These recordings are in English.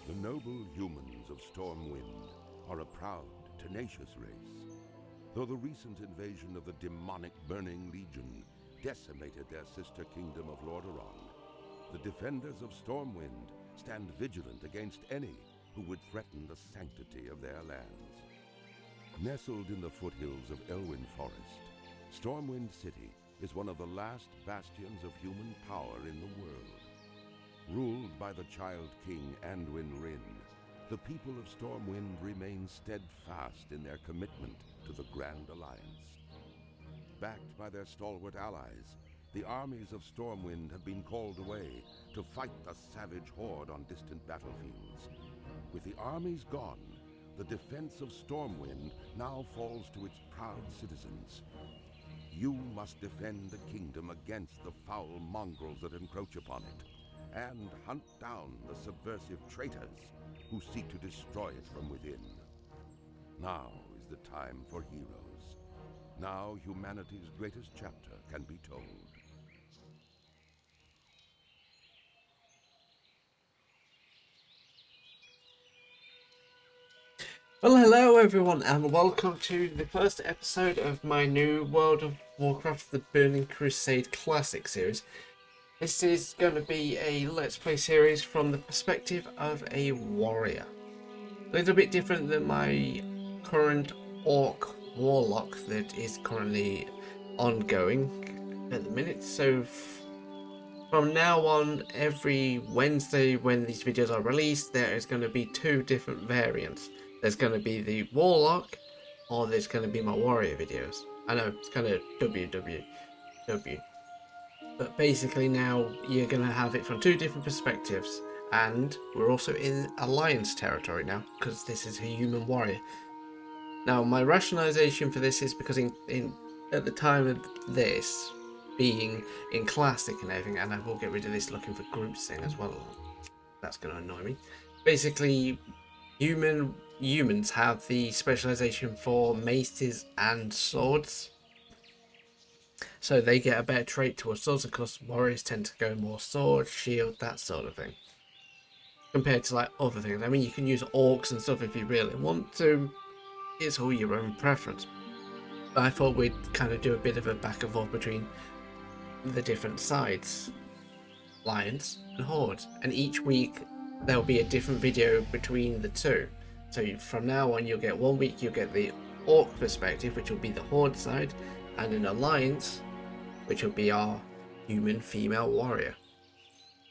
The noble humans of Stormwind are a proud, tenacious race. Though the recent invasion of the demonic Burning Legion decimated their sister kingdom of Lordaeron, the defenders of Stormwind stand vigilant against any who would threaten the sanctity of their lands. Nestled in the foothills of Elwyn Forest, Stormwind City is one of the last bastions of human power in the world. Ruled by the Child King Anduin Wrynn, the people of Stormwind remain steadfast in their commitment to the Grand Alliance. Backed by their stalwart allies, the armies of Stormwind have been called away to fight the savage horde on distant battlefields. With the armies gone, the defense of Stormwind now falls to its proud citizens. You must defend the kingdom against the foul mongrels that encroach upon it, and hunt down the subversive traitors who seek to destroy it from within. Now is the time for heroes. Now humanity's greatest chapter can be told. Well, hello everyone, and welcome to the first episode of my new World of Warcraft The Burning Crusade Classic series. This is going to be a Let's Play series from the perspective of a warrior. A little bit different than my current Orc Warlock that is currently ongoing at the minute. So from now on, every Wednesday when these videos are released, there is going to be two different variants. There's going to be the Warlock, or there's going to be my Warrior videos. I know, it's kind of WWW. But basically now, you're going to have it from two different perspectives. And we're also in Alliance territory now, because this is a human warrior. Now, my rationalization for this is because at the time of this, being in Classic and everything, and I will get rid of this looking for groups thing as well. That's going to annoy me. Basically, humans have the specialization for maces and swords, so they get a better trait towards swords. Of course, warriors tend to go more sword, shield, that sort of thing, compared to like other things. I mean, you can use orcs and stuff if you really want to. It's all your own preference. But I thought we'd kind of do a bit of a back and forth between the different sides, Lions and Horde, and each week there'll be a different video between the two. So from now on, you'll get 1 week, you'll get the Orc perspective, which will be the Horde side, and an Alliance, which will be our human female warrior,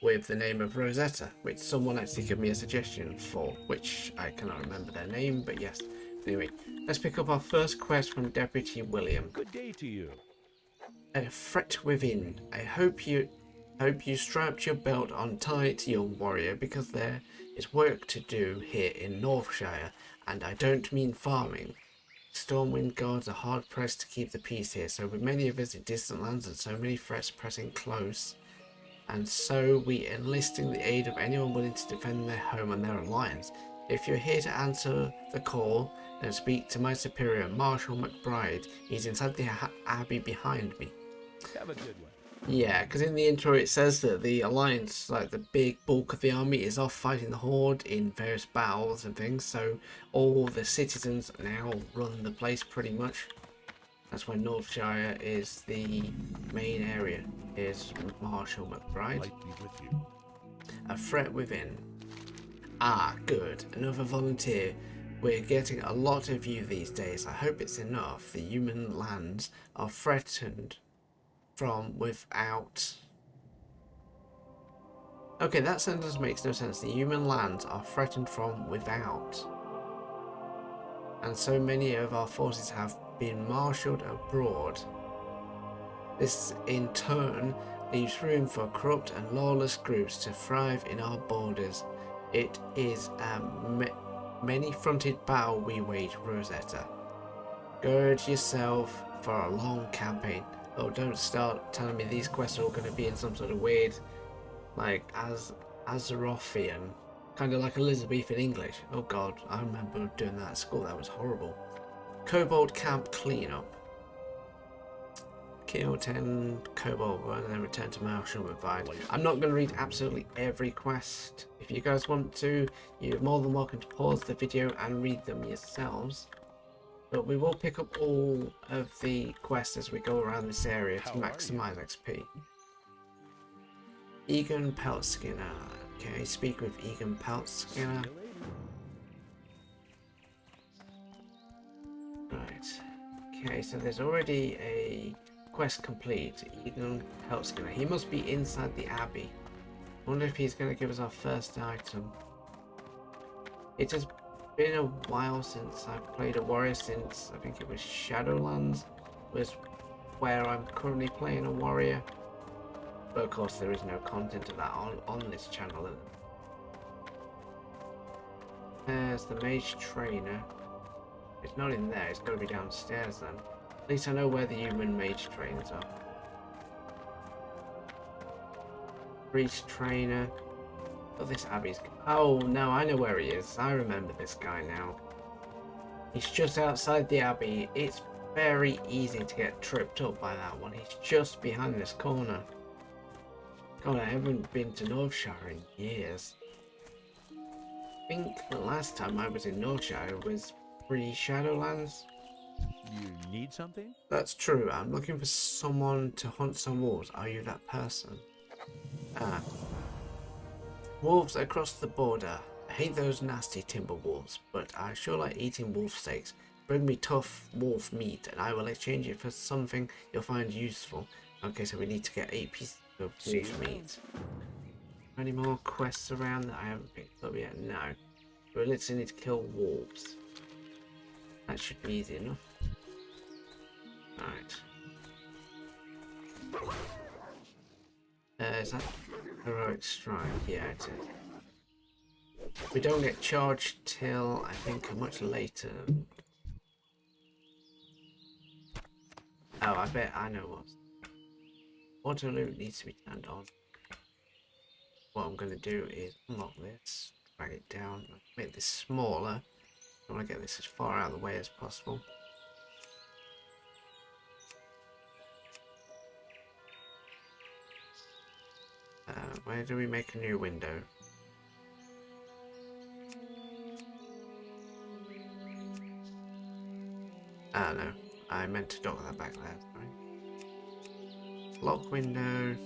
with the name of Rosetta, which someone actually gave me a suggestion for, which I cannot remember their name, but yes. Anyway, let's pick up our first quest from Deputy William. Good day to you. A threat within. I hope you strapped your belt on tight, young warrior, because there is work to do here in Northshire, and I don't mean farming. Stormwind guards are hard pressed to keep the peace here, so with many of us in distant lands and so many threats pressing close, and so we enlisting the aid of anyone willing to defend their home and their alliance. If you're here to answer the call, then speak to my superior, Marshal McBride. He's inside the abbey behind me. Have a good one. Yeah, because in the intro it says that the Alliance, like the big bulk of the army, is off fighting the Horde in various battles and things, so all the citizens now run the place pretty much. That's why Northshire is the main area. Here's Marshal McBride. Might be with you. A threat within. Ah, good. Another volunteer. We're getting a lot of you these days. I hope it's enough. The human lands are threatened from without. Okay, that sentence makes no sense. The human lands are threatened from without. And so many of our forces have been marshalled abroad. This in turn leaves room for corrupt and lawless groups to thrive in our borders. It is a many-fronted battle we wage, Rosetta. Gird yourself for a long campaign. Oh, don't start telling me these quests are all going to be in some sort of weird, like, Azerothian, kind of like Elizabethan English. Oh god, I remember doing that at school, that was horrible. Kobold Camp Cleanup. kill 10 kobold and then return to Malsham with Vide. I'm not going to read absolutely every quest. If you guys want to, you're more than welcome to pause the video and read them yourselves. But we will pick up all of the quests as we go around this area to maximize XP. Egan Peltskinner. Okay, speak with Egan Peltskinner. Right. Okay, so there's already a quest complete. Egan Peltskinner. He must be inside the Abbey. I wonder if he's going to give us our first item. It has been a while since I've played a warrior, since I think it was Shadowlands was where I'm currently playing a warrior. But of course there is no content of that on this channel. There's the mage trainer. It's not in there, it's got to be downstairs then. At least I know where the human mage trainers are. Priest trainer. Oh, this Abbey's... Oh, no, I know where he is. I remember this guy now. He's just outside the Abbey. It's very easy to get tripped up by that one. He's just behind this corner. God, I haven't been to Northshire in years. I think the last time I was in Northshire was pre-Shadowlands. You need something? That's true. I'm looking for someone to hunt some wolves. Are you that person? Ah. Wolves across the border. I hate those nasty timber wolves, but I sure like eating wolf steaks. Bring me tough wolf meat and I will exchange it for something you'll find useful. Okay, so we need to get 8 pieces of wolf meat. Any more quests around that I haven't picked up yet? No. We literally need to kill wolves. That should be easy enough. Alright. Is that heroic strike? Yeah, it is. We don't get charged till I think much later. Oh, I bet I know what. Auto loot needs to be turned on. What I'm going to do is unlock this, drag it down, make this smaller. I want to get this as far out of the way as possible. Where do we make a new window? Ah, no. I meant to dock that back there. Sorry. Lock window.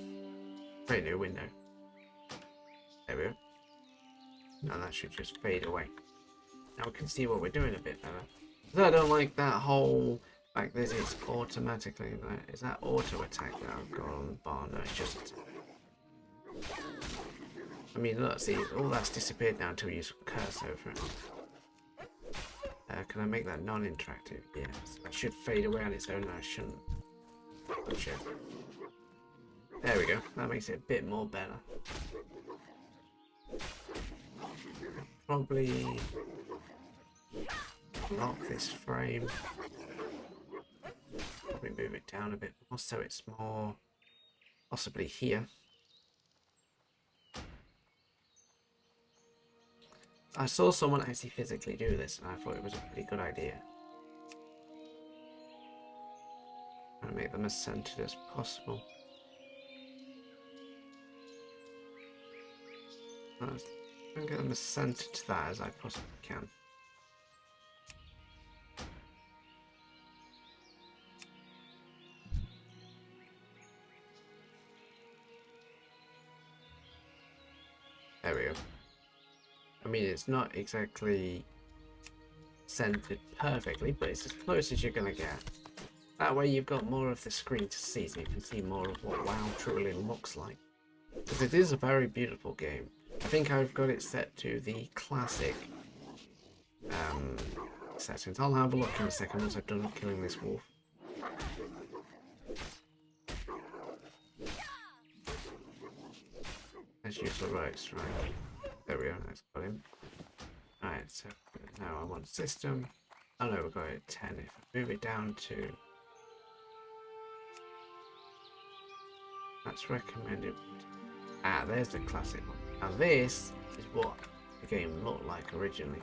Create new window. There we go. Now that should just fade away. Now we can see what we're doing a bit better. So I don't like that whole fact that it's automatically. Is that auto attack that I've got on the bar? No, it's just attack. I mean, look, see, all that's disappeared now until you use curse over it. Can I make that non-interactive? Yes. That should fade away on its own. I shouldn't. Gotcha. There we go. That makes it a bit more better. Probably lock this frame. Probably move it down a bit more so it's more possibly here. I saw someone actually physically do this and I thought it was a pretty good idea. Trying to make them as centered as possible. Let's try and get them as centered to that as I possibly can. There we go. I mean, it's not exactly centered perfectly, but it's as close as you're gonna get. That way you've got more of the screen to see, so you can see more of what WoW truly looks like. Because it is a very beautiful game. I think I've got it set to the classic settings. I'll have a look in a second once I've done killing this wolf. Let's use the right strike. There we go, that's got him. Alright, so now I want system. Oh no, we've got it at 10. If I move it down to... That's recommended. Ah, there's the classic one. Now this is what the game looked like originally.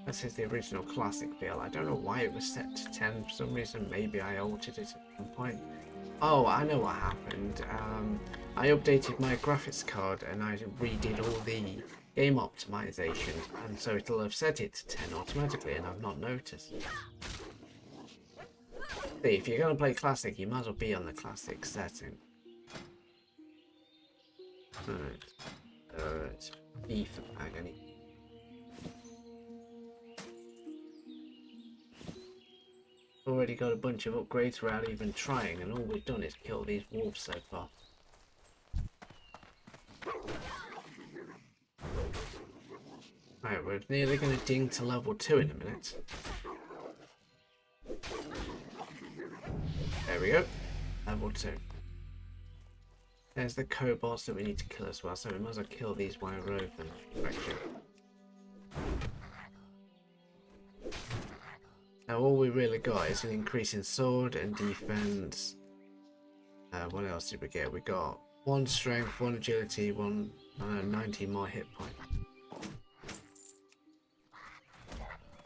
This is the original classic build. I don't know why it was set to 10 for some reason. Maybe I altered it at some point. Oh, I know what happened. I updated my graphics card and I redid all the game optimizations, and so it'll have set it to 10 automatically, and I've not noticed. See, if you're going to play classic, you might as well be on the classic setting. Alright. It's B for agony. Already got a bunch of upgrades without even trying, and all we've done is kill these wolves so far. Right, we're nearly going to ding to level 2 in a minute. There we go. Level 2. There's the kobolds that we need to kill as well, so we might as well kill these while we're open. Now all we really got is an increase in sword and defense. What else did we get? We got 1 strength, 1 agility, 19 more hit points.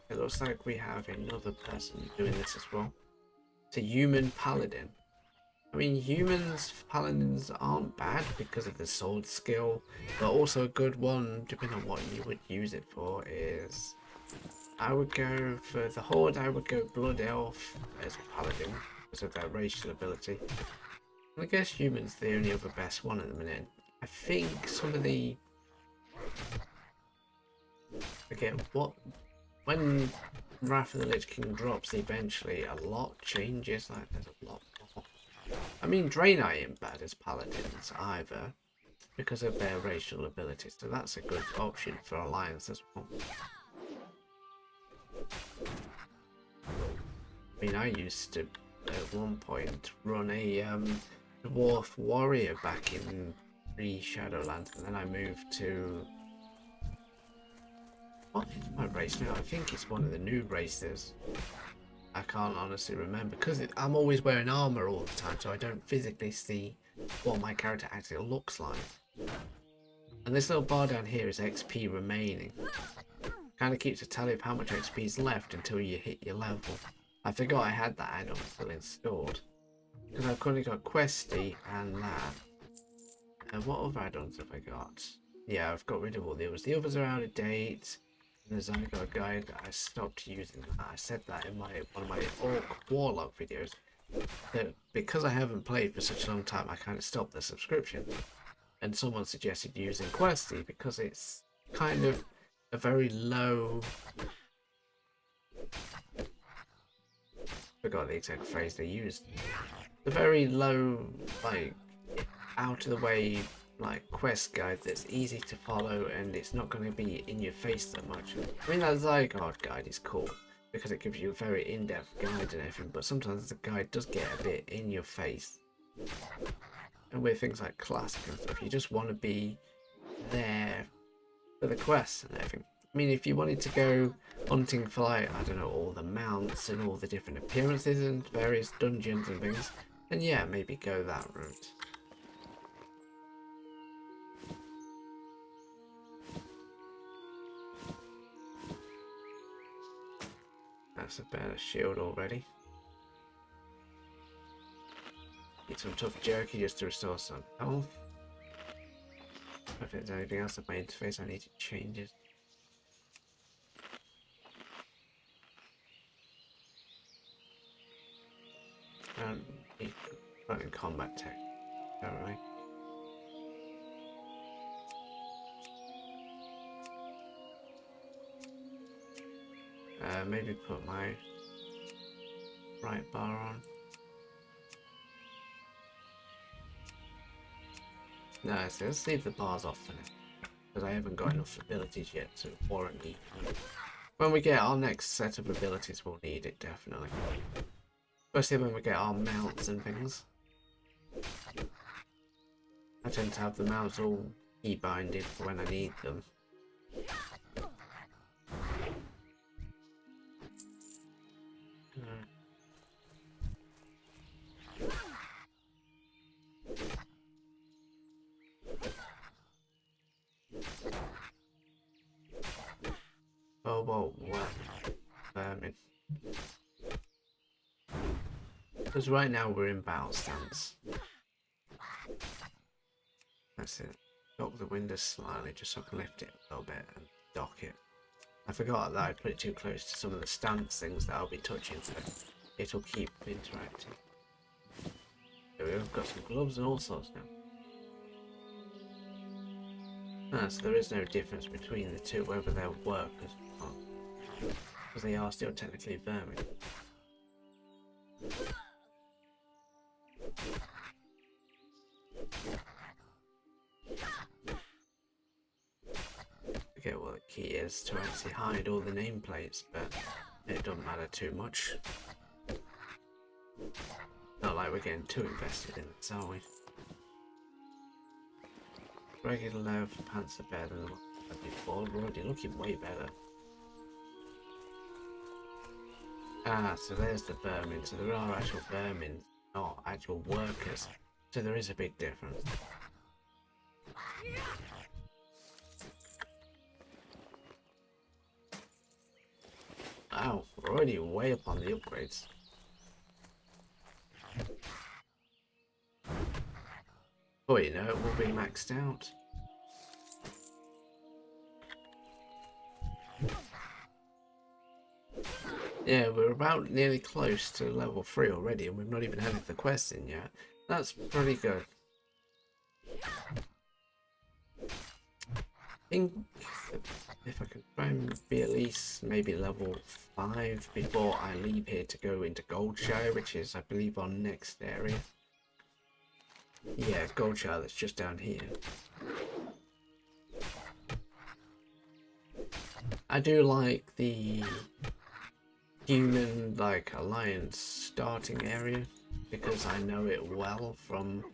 It looks like we have another person doing this as well. It's a human paladin. I mean, paladins aren't bad because of the sword skill, but also a good one, depending on what you would use it for, is... I would go for the Horde, I would go Blood Elf as a paladin because of their racial ability. And I guess human's the only other best one at the minute. I think some of the... Again, when Wrath of the Lich King drops eventually, a lot changes, like there's a lot more. I mean, Draenei ain't bad as paladins either, because of their racial abilities, so that's a good option for Alliance as well. I mean, I used to, at one point, run a Dwarf Warrior back in Shadowlands, and then I moved to... What is my race now? I think it's one of the new races. I can't honestly remember, because I'm always wearing armor all the time, so I don't physically see what my character actually looks like. And this little bar down here is XP remaining. Kind of keeps a tally of how much XP is left until you hit your level. I forgot I had that add-on still installed, because I've currently got Questy and that. And what other add-ons have I got? Yeah, I've got rid of all the others. The others are out of date. And there's only got a guide that I stopped using. I said that in one of my Orc Warlock videos. That because I haven't played for such a long time, I kind of stopped the subscription. And someone suggested using Questy because it's kind of a very low... I forgot the exact phrase they used. The very low, like, out of the way, like, quest guide that's easy to follow, and it's not going to be in your face that much. I mean, that Zygarde guide is cool because it gives you a very in-depth guide and everything, but sometimes the guide does get a bit in your face. And with things like classic and stuff, you just want to be there for the quests and everything. I mean, if you wanted to go hunting for, like, I don't know, all the mounts and all the different appearances and various dungeons and things, then yeah, maybe go that route. That's a better shield already. Get some tough jerky just to restore some health. If there's anything else on my interface I need to change it. Need running combat tech. Alright. Maybe put my right bar on. No, so let's leave the bars off for now, because I haven't got enough abilities yet to warrant me. When we get our next set of abilities, we'll need it definitely. Especially when we get our mounts and things. I tend to have the mounts all key-binded for when I need them. mobile vermin. Because right now we're in battle stance. That's it. Dock the window slightly just so I can lift it a little bit and dock it. I forgot that I put it too close to some of the stance things that I'll be touching, so it'll keep interacting. There we go, I've got some gloves and all sorts now. Ah, so there is no difference between the two, whether they're workers or not. Because they are still technically vermin. I forget what the key is to actually hide all the nameplates, but it doesn't matter too much. Not like we're getting too invested in this, are we? Regular level pants are better than what I had before. We're already looking way better. Ah, so there's the vermin. So there are actual vermin, not actual workers. So there is a big difference. Wow, we're already way up on the upgrades. Oh, you know, it will be maxed out. Yeah, we're about nearly close to level 3 already, and we've not even had the quest in yet. That's pretty good. I think if I can try and be at least maybe level 5 before I leave here to go into Goldshire, which is, I believe, our next area. Yeah, Goldshire, that's just down here. I do like the human alliance starting area because I know it well from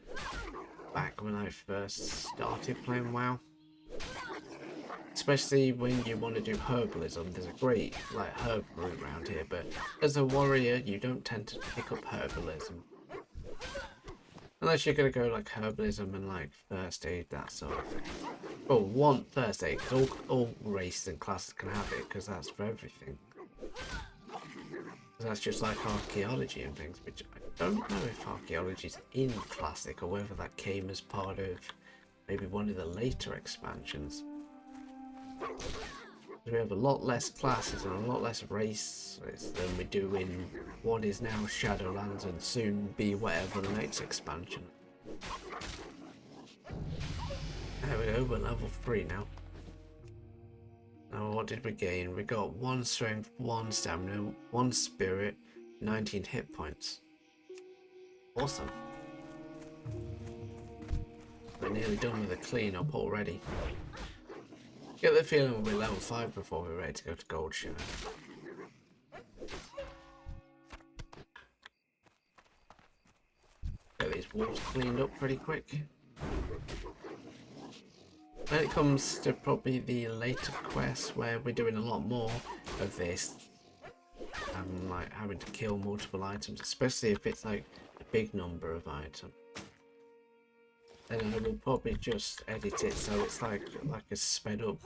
back when I first started playing WoW. Especially when you want to do herbalism, there's a great herb route around here, but as a warrior you don't tend to pick up herbalism. Unless you're gonna go herbalism and first aid, that sort of thing. Well, want first aid, because all races and classes can have it, because that's for everything. That's just like archaeology and things, which I don't know if archaeology is in Classic, or whether that came as part of maybe one of the later expansions. We have a lot less classes and a lot less races than we do in what is now Shadowlands and soon be whatever the next expansion. There we go, we're level 3 now. Now what did we gain? We got 1 strength, 1 stamina, 1 spirit, 19 hit points. Awesome. We're nearly done with the cleanup already. Get the feeling we'll be level 5 before we're ready to go to Goldshire. Get these walls cleaned up pretty quick. When it comes to probably the later quests where we're doing a lot more of this, having to kill multiple items, especially if it's a big number of items, then I will probably just edit it so it's like a sped up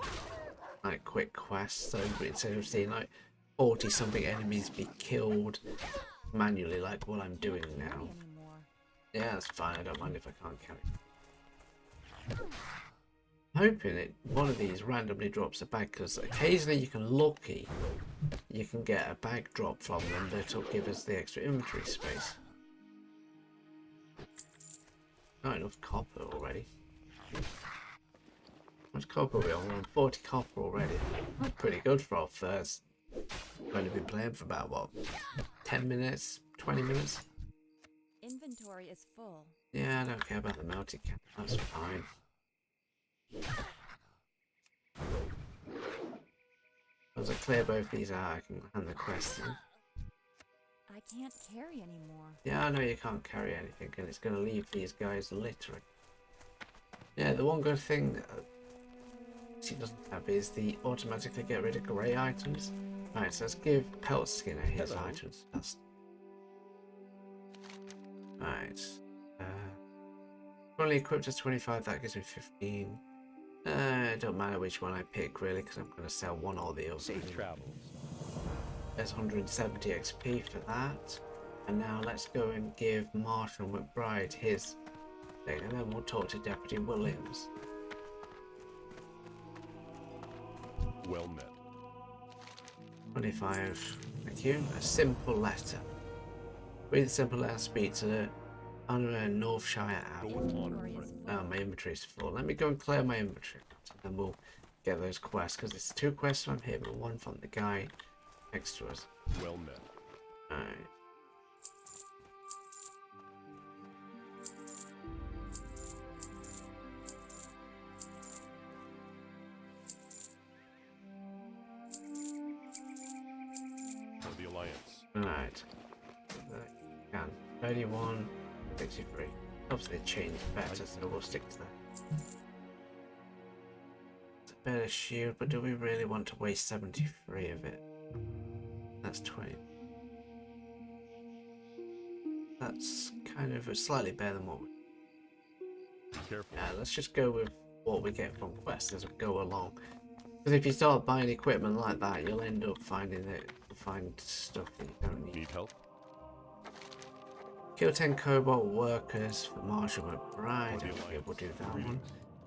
quick quest. So instead of seeing 40 something enemies be killed manually like what I'm doing now. Yeah, that's fine, I don't mind if I can't carry. I'm hoping one of these randomly drops a bag, because occasionally you can get a bag drop from them that'll give us the extra inventory space. Not enough copper already. How much copper are we on? We're on 40 copper already. That's pretty good for our first. We've only been playing for about, what, 10 minutes? 20 minutes? Inventory is full. Yeah, I don't care about the melted cap. That's fine. Once I clear both these out, I can hand the quest in. I can't carry anymore. Yeah, I know you can't carry anything, and it's going to leave these guys littering. Yeah, the one good thing she doesn't have is the automatically get rid of grey items. Right, so let's give Pelt Skinner his items first. Right. Only equipped as 25, that gives me 15. It don't matter which one I pick really, because I'm going to sell one or the other. Safe travels. There's 170 XP for that. And now let's go and give Marshall McBride his thing, and then we'll talk to Deputy Williams. Well met. 25. Thank you. A simple letter. Read the simple letter, speak to the Honorary Northshire Abbey. Go on, Inventory is friend. full. My inventory is full. Let me go and clear my inventory. And then we'll get those quests, because it's 2 quests from him and 1 from the guy next to us. Well met. Alright. For the Alliance. Alright. Can. 31, 63. Obviously they changed better, so we'll stick to that. It's a better shield, but do we really want to waste 73 of it? That's 20. That's kind of slightly better than what we... Be careful. Yeah, let's just go with what we get from quests as we go along. Because if you start buying equipment like that, you'll end up finding that you find stuff that you don't need. Need help? Kill 10 cobalt workers for Marshall McBride. For the Okay, we'll do that Alliance. one.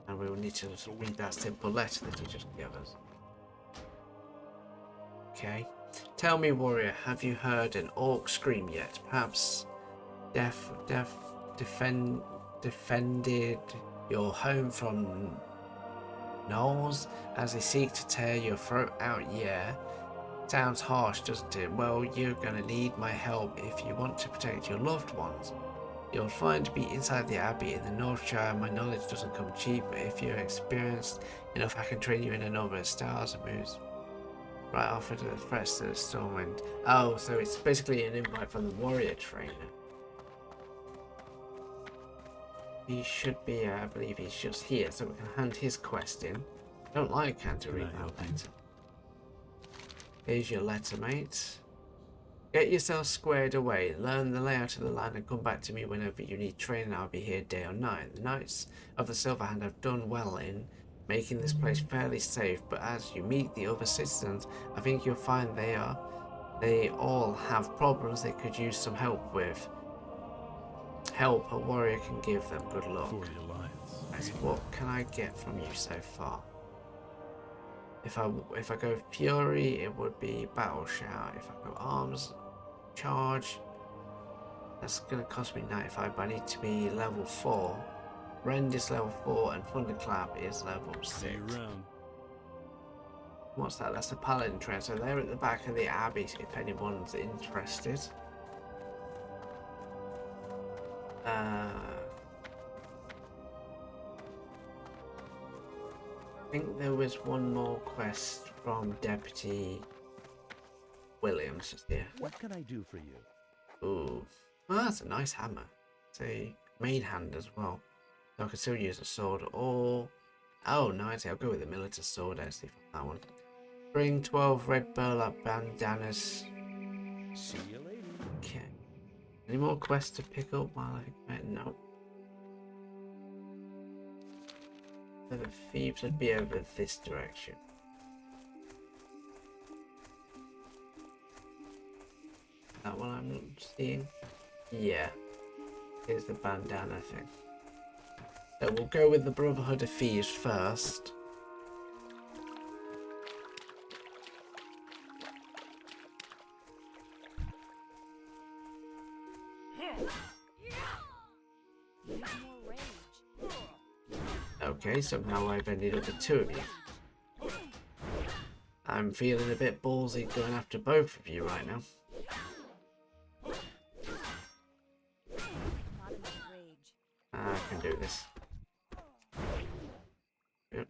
And we will need to read that simple letter that he just gave us. Okay. Tell me, warrior, have you heard an orc scream yet? Perhaps defended your home from gnolls as they seek to tear your throat out? Yeah. Sounds harsh, doesn't it? Well, you're gonna need my help if you want to protect your loved ones. You'll find me inside the abbey in the Northshire. My knowledge doesn't come cheap, but if you're experienced enough, I can train you in a number of styles and moves. Right off into the threats to the Stormwind. Oh, so it's basically an invite from the warrior trainer. He should be, I believe he's just here, so we can hand his quest in. I don't like having to read that letter. Here's your letter, mate. Get yourself squared away, learn the layout of the land, and come back to me whenever you need training. I'll be here day or night. The Knights of the Silver Hand have done well in making this place fairly safe, but as you meet the other citizens, I think you'll find they all have problems they could use some help with. Help a warrior can give them. Good luck. For the Alliance. Right, what can I get from you so far? If I go Fury, it would be Battle Shout. If I go Arms, Charge, that's gonna cost me 95, but I need to be level 4. Rend is level 4 and Thunderclap is level 6. See you around. What's that? That's the Paladin train. So they're at the back of the Abbey if anyone's interested. I think there was one more quest from Deputy Williams here. What can I do for you? Ooh, well, that's a nice hammer. It's a main hand as well. So I can still use a sword or... Oh, no, actually, I'll go with the military sword actually for that one. Bring 12 red burlap bandanas. See you later. Okay. Any more quests to pick up while I... No. So the thieves would be over this direction. Is that what I'm seeing? Yeah. Here's the bandana thing. So we'll go with the Brotherhood of Thieves first. Use more rage. Okay, somehow I've ended up with 2 of you. I'm feeling a bit ballsy going after both of you right now. Not enough rage. I can do this. Yep.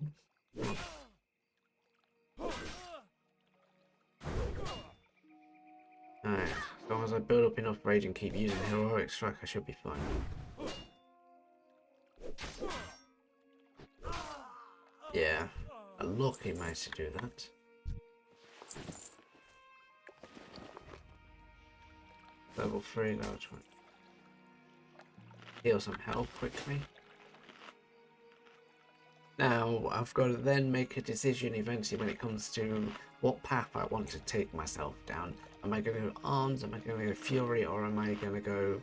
Alright, as long as I build up enough rage and keep using heroic strike, I should be fine. Yeah, I lucky managed to do that. Level 3, level 20. Heal some health quickly. Now I've got to then make a decision eventually when it comes to what path I want to take myself down. Am I going to go arms, am I going to go fury, or am I going to go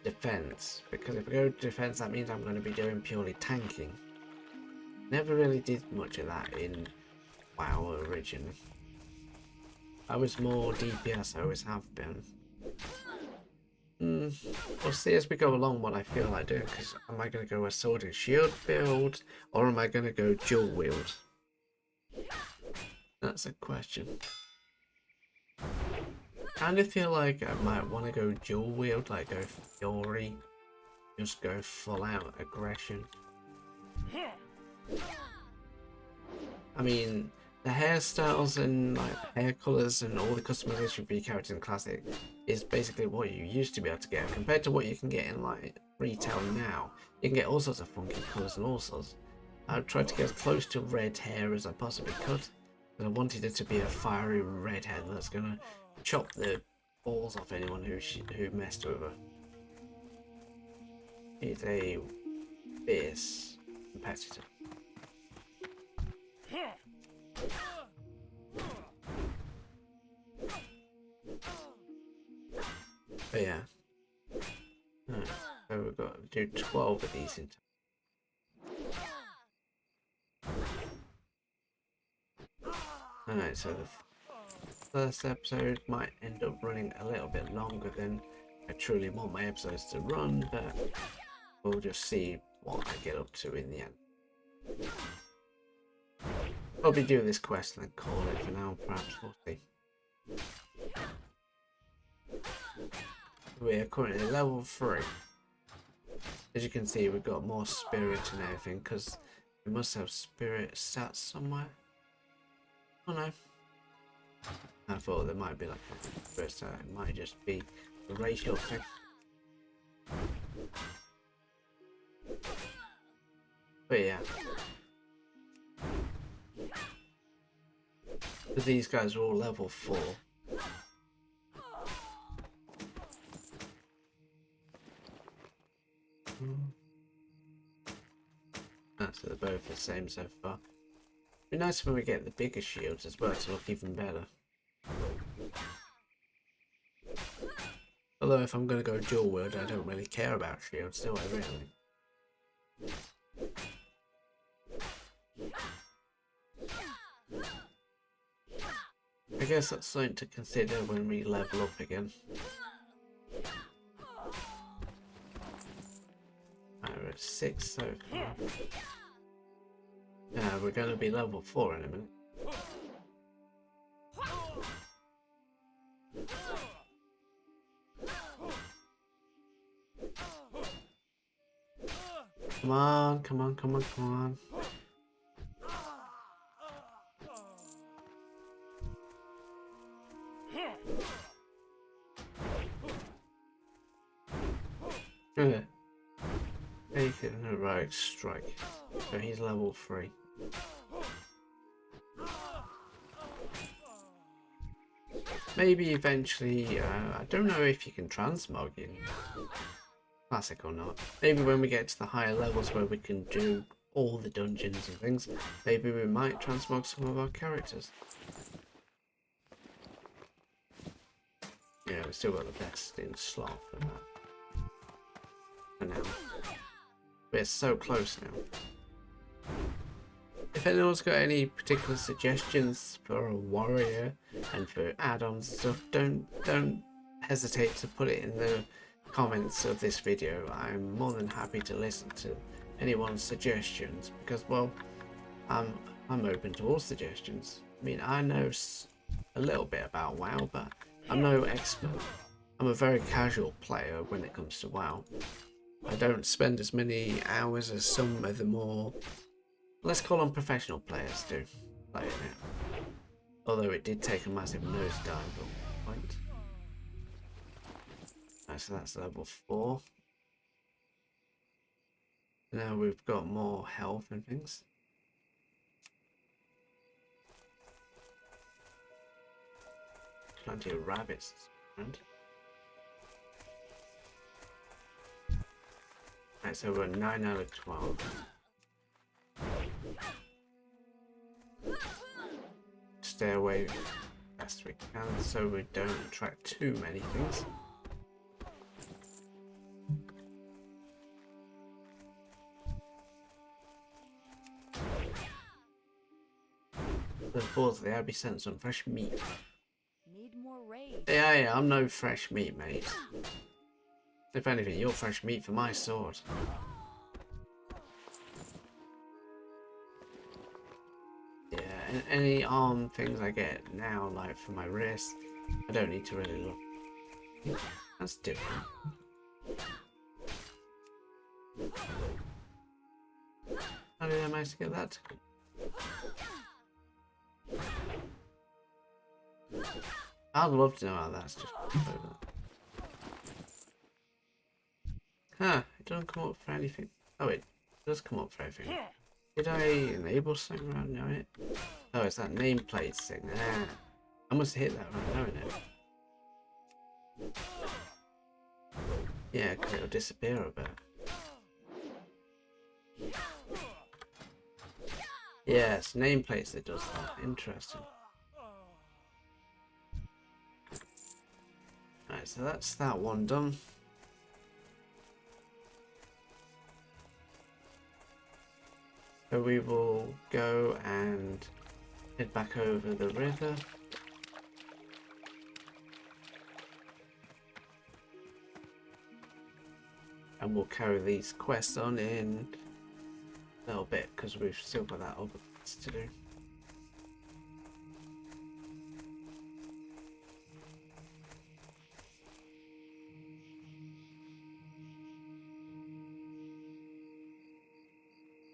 defense? Because if I go defense, that means I'm going to be doing purely tanking. Never really did much of that in WoW originally. I was more DPS, I always have been. We'll see as we go along what I feel like doing, because am I going to go a sword and shield build, or am I going to go dual wield? That's a question. Kind of feel like I might want to go dual wield, like go fury, just go full out aggression. I mean, the hairstyles and like hair colours and all the customization for your characters in Classic is basically what you used to be able to get compared to what you can get in like retail now. You can get all sorts of funky colours and all sorts. I've tried to get as close to red hair as I possibly could, but I wanted it to be a fiery red hair that's gonna chop the balls off anyone who messed with her. He's a fierce competitor. But yeah. Right, so we've got to do 12 of these in Alright, so the first episode might end up running a little bit longer than I truly want my episodes to run, but we'll just see what I get up to in the end. Probably do this quest and then call it for now, perhaps, we'll see. We're currently level 3. As you can see, we've got more spirit and everything, because we must have spirit stats somewhere. Oh no. I thought there might be like a spirit stat, it might just be a racial thing. But yeah. But these guys are all level 4. So they're both the same so far. It'd be nice when we get the bigger shields as well to look even better. Although if I'm going to go dual wield, I don't really care about shields, do I really? I guess that's something to consider when we level up again. We're at 6 so far. Yeah, we're going to be level 4 in a minute. Come on, come on, come on, come on. Yeah. Take it in a right strike. So he's level 3. Maybe eventually, I don't know if you can transmog in Classic or not. Maybe when we get to the higher levels where we can do all the dungeons and things, maybe we might transmog some of our characters. Yeah, we've still got the best in slot for that. For now. We're so close now. If anyone's got any particular suggestions for a warrior and for add-ons and stuff, don't hesitate to put it in the comments of this video. I'm more than happy to listen to anyone's suggestions because, well, I'm open to all suggestions. I mean, I know a little bit about WoW, but I'm no expert. I'm a very casual player when it comes to WoW. I don't spend as many hours as some of the more, let's call them professional players do, playing it. Although it did take a massive nosedive at one point. Right, so that's level 4. Now we've got more health and things. Plenty of rabbits around. Right, so we're 9 out of 12. stay away best we can so we don't attract too many things. Fourthly, I'll be sent some fresh meat. Need more rage. Yeah, I'm no fresh meat, mate. If anything, you're fresh meat for my sword. Yeah, and any arm things I get now, like for my wrist, I don't need to really look. That's different. How did I manage to get that to come? I'd love to know how that's just over. Huh, it doesn't come up for anything. Oh, it does come up for everything. Did I enable something without knowing it? Oh, it's that nameplate thing. Ah, I must have hit that without knowing it. Yeah, because it'll disappear a bit. Yes, nameplates that does that. Interesting. Right, so that's that one done. So we will go and head back over the river. And we'll carry these quests on in a little bit because we've still got that other bits to do.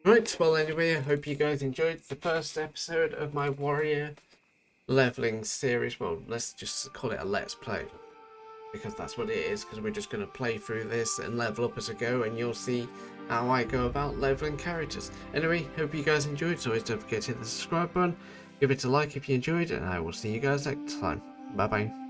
Right, well anyway, I hope you guys enjoyed the first episode of my warrior leveling series. Well, let's just call it a let's play, because that's what it is, because we're just going to play through this and level up as I go, and you'll see how I go about leveling characters. Anyway, hope you guys enjoyed, so always don't forget to hit the subscribe button, give it a like if you enjoyed, and I will see you guys next time. Bye bye.